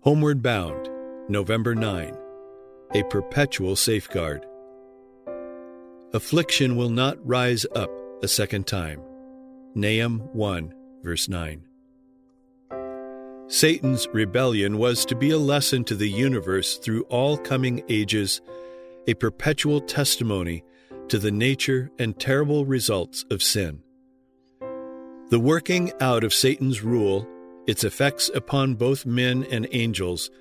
Homeward Bound, November 9. A perpetual safeguard. Affliction will not rise up a second time. Nahum 1, verse 9. Satan's rebellion was to be a lesson to the universe through all coming ages, a perpetual testimony to the nature and terrible results of sin. The working out of Satan's rule, its effects upon both men and angels,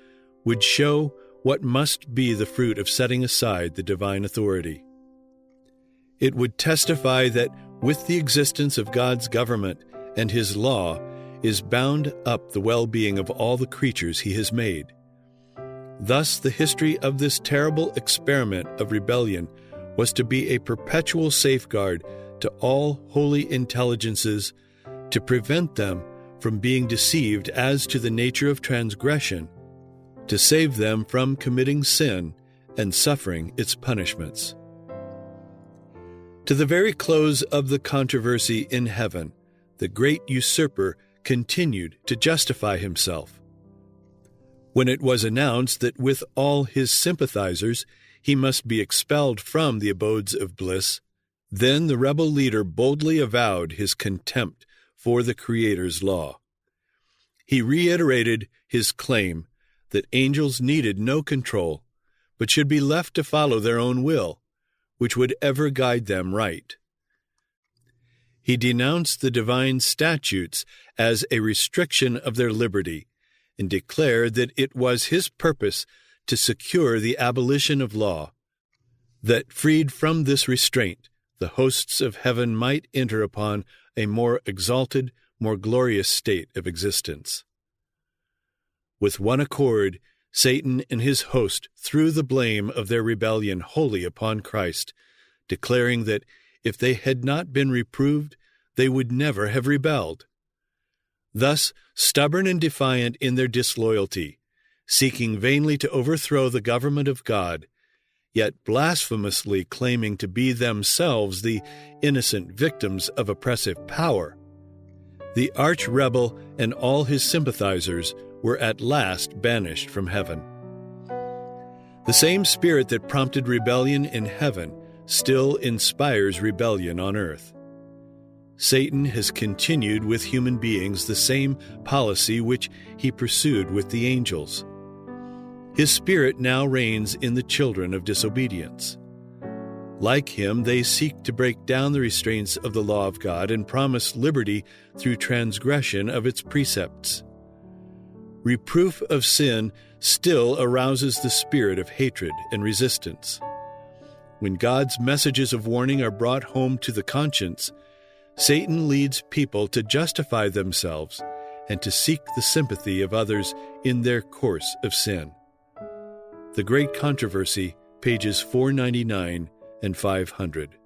would show what must be the fruit of setting aside the divine authority. It would testify that with the existence of God's government and His law is bound up the well-being of all the creatures He has made. Thus, the history of this terrible experiment of rebellion was to be a perpetual safeguard to all holy intelligences, to prevent them from being deceived as to the nature of transgression, to save them from committing sin and suffering its punishments. To the very close of the controversy in heaven, the great usurper continued to justify himself. When it was announced that with all his sympathizers he must be expelled from the abodes of bliss, then the rebel leader boldly avowed his contempt for the Creator's law. He reiterated his claim that angels needed no control, but should be left to follow their own will, which would ever guide them right. He denounced the divine statutes as a restriction of their liberty, and declared that it was his purpose to secure the abolition of law, that freed from this restraint, the hosts of heaven might enter upon a more exalted, more glorious state of existence. With one accord, Satan and his host threw the blame of their rebellion wholly upon Christ, declaring that if they had not been reproved, they would never have rebelled. Thus, stubborn and defiant in their disloyalty, seeking vainly to overthrow the government of God, yet blasphemously claiming to be themselves the innocent victims of oppressive power, the arch-rebel and all his sympathizers were at last banished from heaven. The same spirit that prompted rebellion in heaven still inspires rebellion on earth. Satan has continued with human beings the same policy which he pursued with the angels. His spirit now reigns in the children of disobedience. Like him, they seek to break down the restraints of the law of God and promise liberty through transgression of its precepts. Reproof of sin still arouses the spirit of hatred and resistance. When God's messages of warning are brought home to the conscience, Satan leads people to justify themselves and to seek the sympathy of others in their course of sin. The Great Controversy, pages 499 and 500.